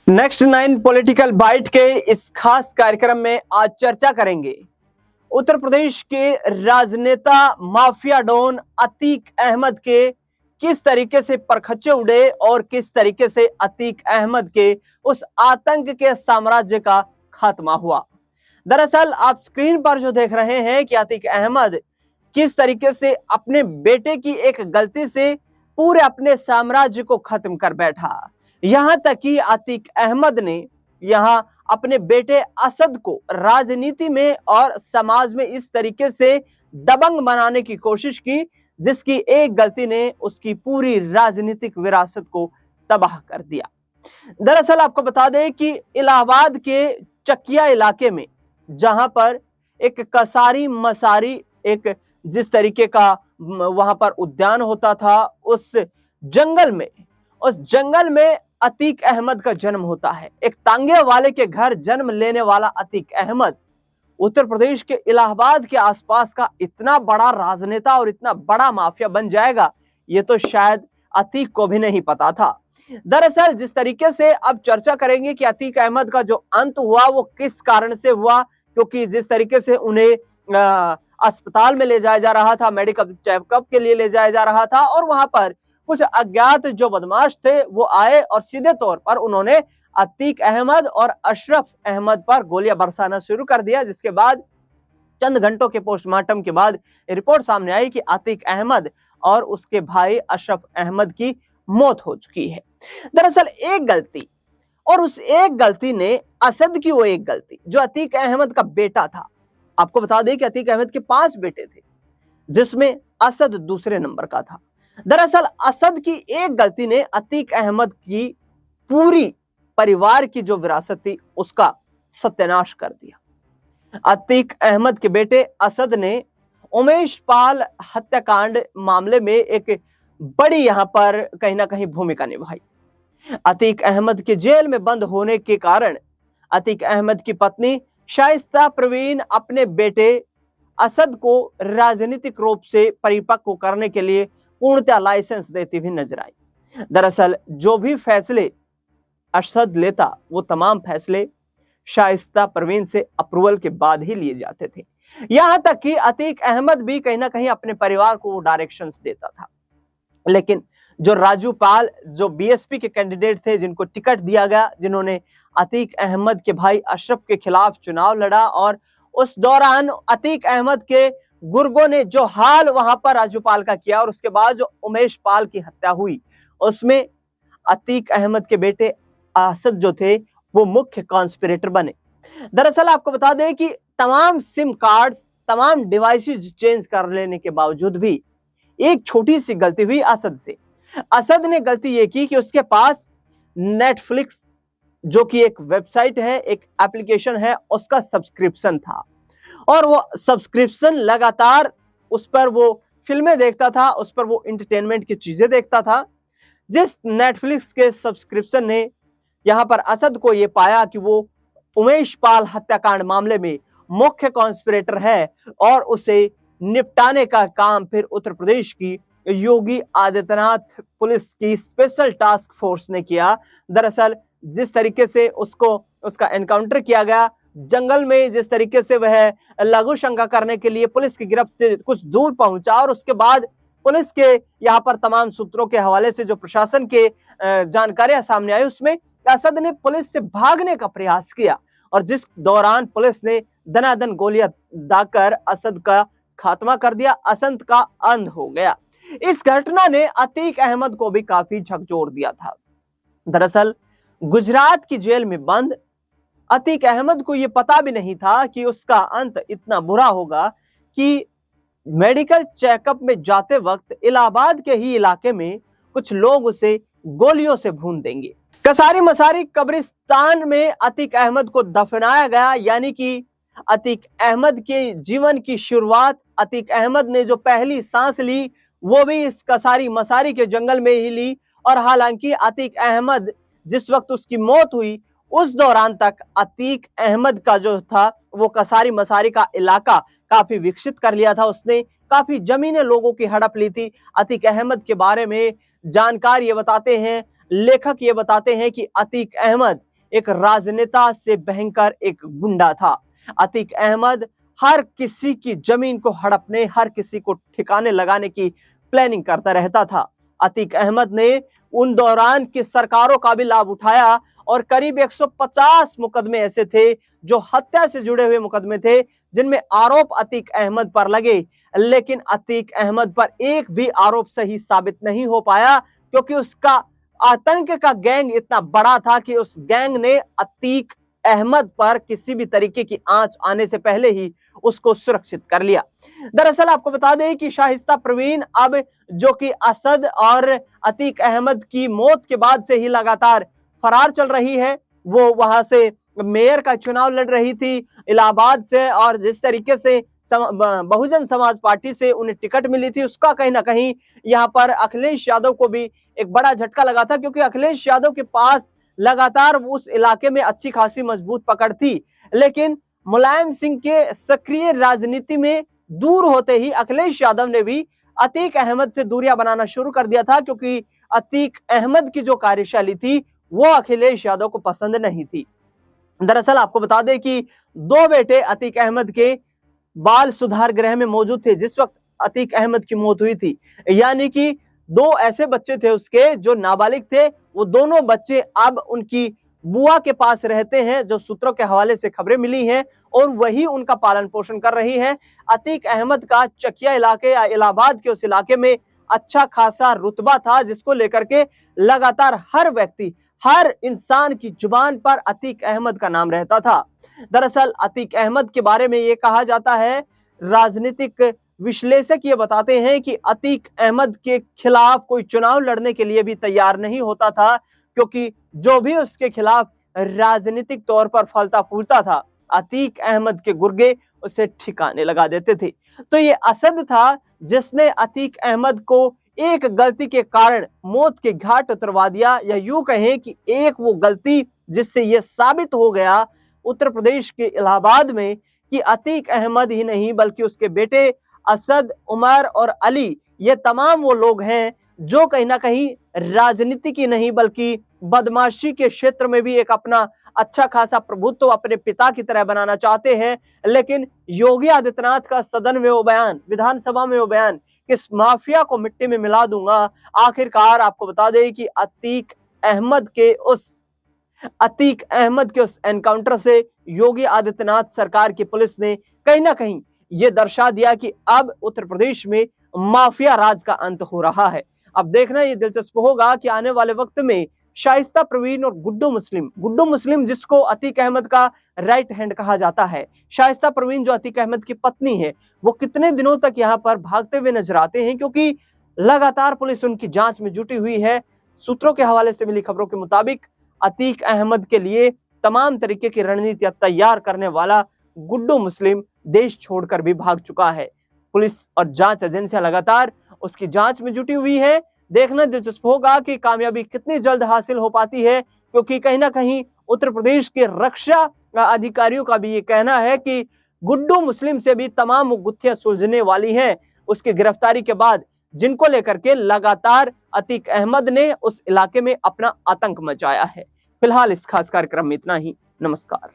Next 9 political bite के इस खास कार्यक्रम में आज चर्चा करेंगे उत्तर प्रदेश के राजनेता माफिया डॉन अतीक अहमद के किस तरीके से परखच्चे उड़े और किस तरीके से अतीक अहमद के उस आतंक के साम्राज्य का खात्मा हुआ। दरअसल आप स्क्रीन पर जो देख रहे हैं कि अतीक अहमद किस तरीके से अपने बेटे की एक गलती से पूरे अपने साम्राज्य को खत्म कर बैठा। यहां तक कि अतीक अहमद ने यहां अपने बेटे असद को राजनीति में और समाज में इस तरीके से दबंग बनाने की कोशिश की जिसकी एक गलती ने उसकी पूरी राजनीतिक विरासत को तबाह कर दिया। दरअसल आपको बता दें कि इलाहाबाद के चकिया इलाके में जहां पर एक कसारी मसारी एक जिस तरीके का वहां पर उद्यान होता था उस जंगल में अतीक अहमद का जन्म होता है। एक तांगे वाले के घर जन्म लेने वाला अतीक अहमद उत्तर प्रदेश के इलाहाबाद के आसपास का इतना बड़ा राजनेता और इतना बड़ा माफिया बन जाएगा ये तो शायद अतीक को भी नहीं पता था। दरअसल जिस तरीके से अब चर्चा करेंगे कि अतीक अहमद का जो अंत हुआ वो किस कारण से हुआ, क्योंकि जिस तरीके से उन्हें अस्पताल में ले जाया जा रहा था, मेडिकल चेकअप के लिए ले जाया जा रहा था और वहां पर कुछ अज्ञात जो बदमाश थे वो आए और सीधे तौर पर उन्होंने अतीक अहमद और अशरफ अहमद पर गोलियां बरसाना शुरू कर दिया, जिसके बाद चंद घंटों के पोस्टमार्टम के बाद रिपोर्ट सामने आई कि अतीक अहमद और उसके भाई अशरफ अहमद की मौत हो चुकी है। दरअसल एक गलती और उस एक गलती ने असद की वो एक गलती जो अतीक अहमद का बेटा था। आपको बता दें कि अतीक अहमद के 5 बेटे थे जिसमें असद दूसरे नंबर का था। दरअसल असद की एक गलती ने अतीक अहमद की पूरी परिवार की जो विरासत थी उसका सत्यानाश कर दिया। अतीक अहमद के बेटे असद ने उमेश पाल हत्याकांड मामले में एक बड़ी यहां पर कहीं ना कहीं भूमिका निभाई। अतीक अहमद के जेल में बंद होने के कारण अतीक अहमद की पत्नी शाइस्ता परवीन अपने बेटे असद को राजनीतिक रूप से परिपक्व करने के लिए पूर्णतः लाइसेंस देती हुई नजर आई। दरअसल जो भी फैसले असद लेता वो तमाम फैसले शाइस्ता परवीन से अप्रूवल के बाद ही लिए जाते थे। यहां तक कि अतीक अहमद भी कहीं ना कहीं अपने परिवार को वो डायरेक्शंस देता था। लेकिन जो राजू पाल जो बीएसपी के कैंडिडेट थे जिनको टिकट दिया गया, जिन्होंने अतीक अहमद के भाई अशरफ के खिलाफ चुनाव लड़ा और उस दौरान अतीक अहमद के गुर्गों ने जो हाल वहां पर राजू पाल का किया और उसके बाद जो उमेश पाल की हत्या हुई उसमें अतीक अहमद के बेटे असद जो थे वो मुख्य कॉन्स्पिरेटर बने। दरअसल आपको बता दें कि तमाम सिम कार्ड्स तमाम डिवाइसेस चेंज कर लेने के बावजूद भी एक छोटी सी गलती हुई असद से। असद ने गलती ये की कि उसके पास नेटफ्लिक्स जो कि एक वेबसाइट है, एक एप्लीकेशन है, उसका सब्सक्रिप्शन था और वो सब्सक्रिप्शन लगातार उस पर वो फिल्में देखता था, उस पर वो एंटरटेनमेंट की चीजें देखता था। जिस नेटफ्लिक्स के सब्सक्रिप्शन ने यहां पर असद को ये पाया कि वो उमेश पाल हत्याकांड मामले में मुख्य कॉन्स्पिरेटर है और उसे निपटाने का काम फिर उत्तर प्रदेश की योगी आदित्यनाथ पुलिस की स्पेशल टास्क फोर्स ने किया। दरअसल जिस तरीके से उसका एनकाउंटर किया गया जंगल में, जिस तरीके से वह लघु शंका करने के लिए पुलिस की गिरफ्त से कुछ दूर पहुंचा और उसके बाद पुलिस के यहाँ पर तमाम सूत्रों के हवाले से जो प्रशासन के जानकारियां सामने आई उसमें असद ने पुलिस से भागने का प्रयास किया और जिस दौरान पुलिस ने दनादन गोलियां दागकर असद का खात्मा कर दिया, असद का अंत हो गया। इस घटना ने अतीक अहमद को भी काफी झकझोर दिया था। दरअसल गुजरात की जेल में बंद अतीक अहमद को यह पता भी नहीं था कि उसका अंत इतना बुरा होगा कि मेडिकल चेकअप में जाते वक्त इलाहाबाद के ही इलाके में कुछ लोग उसे गोलियों से भून देंगे। कसारी मसारी कब्रिस्तान में अतीक अहमद को दफनाया गया, यानी कि अतीक अहमद के जीवन की शुरुआत, अतीक अहमद ने जो पहली सांस ली वो भी इस कसारी मसारी के जंगल में ही ली और हालांकि अतीक अहमद जिस वक्त उसकी मौत हुई उस दौरान तक अतीक अहमद का जो था वो कसारी मसारी का इलाका काफी विकसित कर लिया था। उसने काफी जमीनें लोगों की हड़प ली थी। अतीक अहमद के बारे में जानकार ये बताते हैं, लेखक ये बताते हैं कि अतीक अहमद एक राजनेता से भयंकर एक गुंडा था। अतीक अहमद हर किसी की जमीन को हड़पने, हर किसी को ठिकाने लगाने की प्लानिंग करता रहता था। अतीक अहमद ने उन दौरान की सरकारों का भी लाभ उठाया और करीब 150 मुकदमे ऐसे थे जो हत्या से जुड़े हुए मुकदमे थे, जिनमें आरोप अतीक अहमद पर लगे, लेकिन अतीक अहमद पर एक भी आरोप सही साबित नहीं हो पाया, क्योंकि उसका आतंक का गैंग इतना बड़ा था कि उस गैंग ने अतीक अहमद पर किसी भी तरीके की आंच आने से पहले ही उसको सुरक्षित कर लिया। दरअसल आपको बता दें कि शाइस्ता परवीन अब जो कि असद और अतीक अहमद की मौत के बाद से ही लगातार फरार चल रही है। वो वहां से मेयर का चुनाव लड़ रही थी इलाहाबाद से, और जिस तरीके से बहुजन समाज पार्टी से उन्हें टिकट मिली थी, उसका कहीं ना कहीं यहाँ पर अखिलेश यादव को भी एक बड़ा झटका लगा था, क्योंकि अखिलेश यादव के पास लगातार उस इलाके में अच्छी खासी मजबूत पकड़ थी। लेकिन मुलायम सिंह के सक्रिय राजनीति में दूर होते ही अखिलेश यादव ने भी अतीक अहमद से दूरियां बनाना शुरू कर दिया था, क्योंकि अतीक अहमद की जो कार्यशैली थी वो अखिलेश यादव को पसंद नहीं थी। दरअसल आपको बता दें कि दो बेटे अतीक अहमद के बाल सुधार गृह में मौजूद थे जिस वक्त अतीक अहमद की मौत हुई थी, यानी कि दो ऐसे बच्चे थे उसके जो नाबालिग थे। वो दोनों बच्चे अब उनकी बुआ के पास रहते हैं, जो सूत्रों के हवाले से खबरें मिली हैं, और वही उनका पालन पोषण कर रही है। अतीक अहमद का चकिया इलाके या इलाहाबाद के उस इलाके में अच्छा खासा रुतबा था, जिसको लेकर के लगातार हर व्यक्ति, हर इंसान की जुबान पर अतीक अहमद का नाम रहता था। दरअसल अतीक अहमद के बारे में ये कहा जाता है, राजनीतिक विश्लेषक ये बताते हैं कि अतीक अहमद के खिलाफ कोई चुनाव लड़ने के लिए भी तैयार नहीं होता था, क्योंकि जो भी उसके खिलाफ राजनीतिक तौर पर फलता फूलता था, अतीक अहमद के गुर्गे उसे ठिकाने लगा देते थे। तो ये असद था जिसने अतीक अहमद को एक गलती के कारण मौत के घाट उतरवा दिया, या यूं कहें कि एक वो गलती जिससे यह साबित हो गया उत्तर प्रदेश के इलाहाबाद में कि अतीक अहमद ही नहीं बल्कि उसके बेटे असद, उमर और अली, ये तमाम वो लोग हैं जो कहीं ना कहीं राजनीति की नहीं बल्कि बदमाशी के क्षेत्र में भी एक अपना अच्छा खासा प्रभुत्व अपने पिता की तरह बनाना चाहते हैं। लेकिन योगी आदित्यनाथ का सदन में वो बयान, विधानसभा में वो बयान, इस माफिया को मिट्टी में मिला दूंगा, आखिरकार आपको बता दें कि अतीक अहमद के उस एनकाउंटर से योगी आदित्यनाथ सरकार की पुलिस ने कहीं ना कहीं ये दर्शा दिया कि अब उत्तर प्रदेश में माफिया राज का अंत हो रहा है। अब देखना ये दिलचस्प होगा कि आने वाले वक्त में शाइस्ता परवीन और गुड्डू मुस्लिम जिसको अतीक अहमद का राइट हैंड कहा जाता है, शाइस्ता परवीन जो अतीक अहमद की पत्नी है, वो कितने दिनों तक यहाँ पर भागते हुए नजर आते हैं, क्योंकि लगातार पुलिस उनकी जांच में जुटी हुई है। सूत्रों के हवाले से मिली खबरों के मुताबिक अतीक अहमद के लिए तमाम तरीके की रणनीतियां तैयार करने वाला गुड्डू मुस्लिम देश छोड़कर भी भाग चुका है। पुलिस और जांच एजेंसियां लगातार उसकी जांच में जुटी हुई है। देखना दिलचस्प होगा कि कामयाबी कितनी जल्द हासिल हो पाती है, क्योंकि कहीं ना कहीं उत्तर प्रदेश के रक्षा अधिकारियों का भी ये कहना है कि गुड्डू मुस्लिम से भी तमाम गुत्थियां सुलझने वाली हैं उसकी गिरफ्तारी के बाद, जिनको लेकर के लगातार अतीक अहमद ने उस इलाके में अपना आतंक मचाया है। फिलहाल इस खास कार्यक्रम में इतना ही। नमस्कार।